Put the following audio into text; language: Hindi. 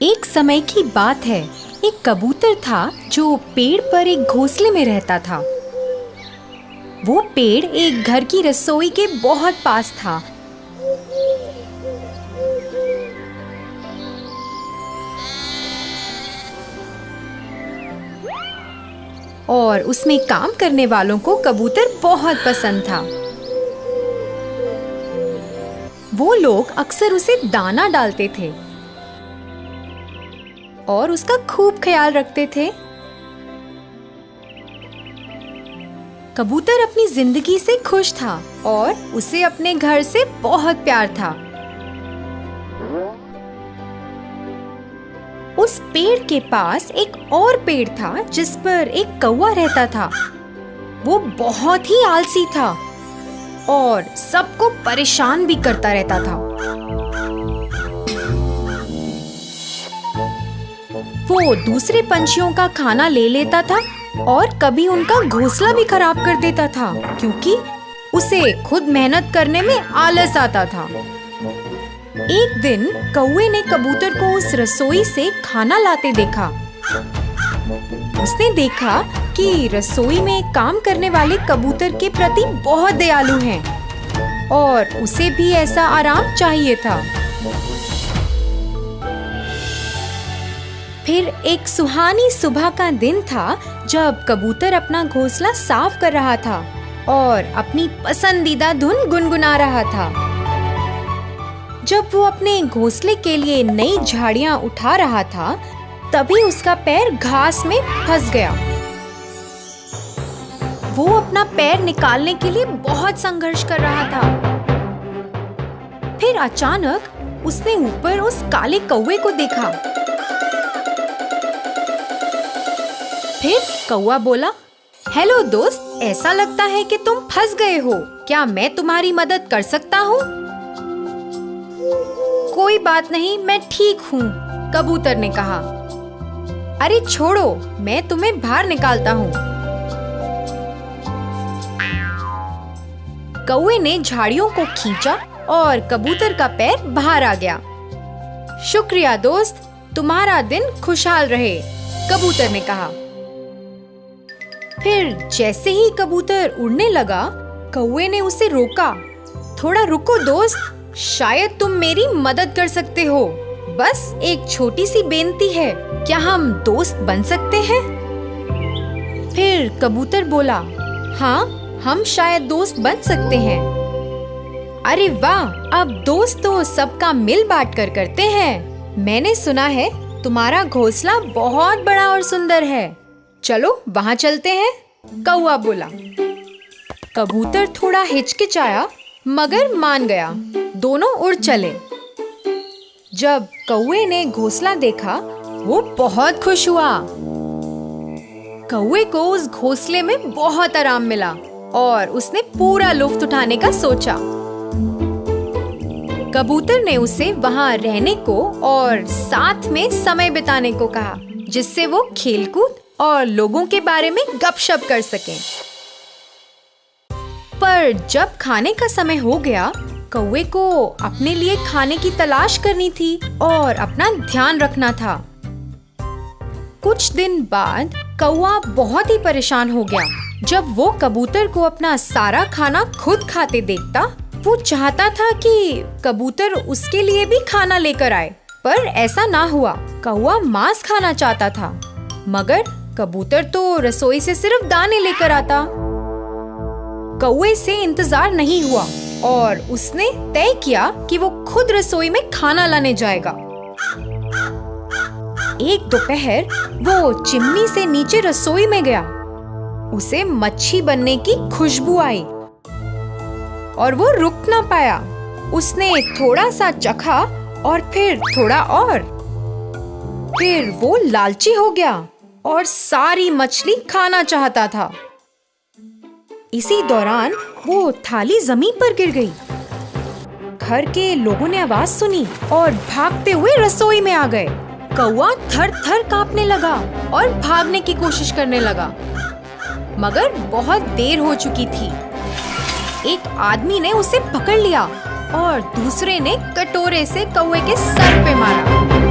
एक समय की बात है। एक कबूतर था जो पेड़ पर एक घोंसले में रहता था। वो पेड़ एक घर की रसोई के बहुत पास था। और उसमें काम करने वालों को कबूतर बहुत पसंद था। वो लोग अक्सर उसे दाना डालते थे और उसका खूब ख्याल रखते थे। कबूतर अपनी जिंदगी से खुश था और उसे अपने घर से बहुत प्यार था। उस पेड़ के पास एक और पेड़ था जिस पर एक कौवा रहता था। वो बहुत ही आलसी था और सबको परेशान भी करता रहता था। वो दूसरे पंछियों का खाना ले लेता था और कभी उनका घोंसला भी खराब कर देता था क्योंकि उसे खुद मेहनत करने में आलस आता था। एक दिन कौवे ने कबूतर को उस रसोई से खाना लाते देखा। उसने देखा कि रसोई में काम करने वाले कबूतर के प्रति बहुत दयालु हैं और उसे भी ऐसा आराम चाहिए था। फिर एक सुहानी सुबह का दिन था जब कबूतर अपना घोंसला साफ कर रहा था और अपनी पसंदीदा धुन गुनगुना रहा था। जब वो अपने घोंसले के लिए नई झाड़ियां उठा रहा था, तभी उसका पैर घास में फंस गया। वो अपना पैर निकालने के लिए बहुत संघर्ष कर रहा था। फिर अचानक उसने ऊपर उस काले कौवे को देखा। फिर कौवा बोला, हेलो दोस्त, ऐसा लगता है कि तुम फंस गए हो। क्या मैं तुम्हारी मदद कर सकता हूँ? कोई बात नहीं, मैं ठीक हूँ, कबूतर ने कहा। अरे छोड़ो, मैं तुम्हें बाहर निकालता हूँ। कौवे ने झाड़ियों को खींचा और कबूतर का पैर बाहर आ गया। शुक्रिया दोस्त, तुम्हारा दिन खुशहाल रहे, कबूतर ने कहा। फिर जैसे ही कबूतर उड़ने लगा, कौवे ने उसे रोका। थोड़ा रुको दोस्त, शायद तुम मेरी मदद कर सकते हो। बस एक छोटी सी बेनती है, क्या हम दोस्त बन सकते हैं? फिर कबूतर बोला, हाँ, हम शायद दोस्त बन सकते हैं। अरे वाह, अब दोस्त तो सबका मिल बांट कर करते हैं। मैंने सुना है तुम्हारा घोंसला बहुत बड़ा और सुंदर है। चलो वहाँ चलते हैं, कौवा बोला। कबूतर थोड़ा हिचकिचाया मगर मान गया। दोनों उड़ चले। जब कौवे ने घोंसला देखा, वो बहुत खुश हुआ। कौवे को उस घोंसले में बहुत आराम मिला और उसने पूरा लुत्फ उठाने का सोचा। कबूतर ने उसे वहाँ रहने को और साथ में समय बिताने को कहा, जिससे वो खेलकूद और लोगों के बारे में गपशप कर सकें। पर जब खाने का समय हो गया, कौवे को अपने लिए खाने की तलाश करनी थी और अपना ध्यान रखना था। कुछ दिन बाद कौवा बहुत ही परेशान हो गया। जब वो कबूतर को अपना सारा खाना खुद खाते देखता, वो चाहता था कि कबूतर उसके लिए भी खाना लेकर आए, पर ऐसा ना हुआ। कौवा मांस खाना चाहता था, मगर कबूतर तो रसोई से सिर्फ दाने लेकर आता। कौवे से इंतजार नहीं हुआ और उसने तय किया कि वो खुद रसोई में खाना लाने जाएगा। एक दोपहर वो चिमनी से नीचे रसोई में गया। उसे मच्छी बनने की खुशबू आई और वो रुक ना पाया। उसने थोड़ा सा चखा और फिर थोड़ा और। फिर वो लालची हो गया और सारी मछली खाना चाहता था। इसी दौरान वो थाली जमीन पर गिर गई। घर के लोगों ने आवाज सुनी और भागते हुए रसोई में आ गए। कौवा थर थर कांपने लगा और भागने की कोशिश करने लगा, मगर बहुत देर हो चुकी थी। एक आदमी ने उसे पकड़ लिया और दूसरे ने कटोरे से कौवे के सर पे मारा।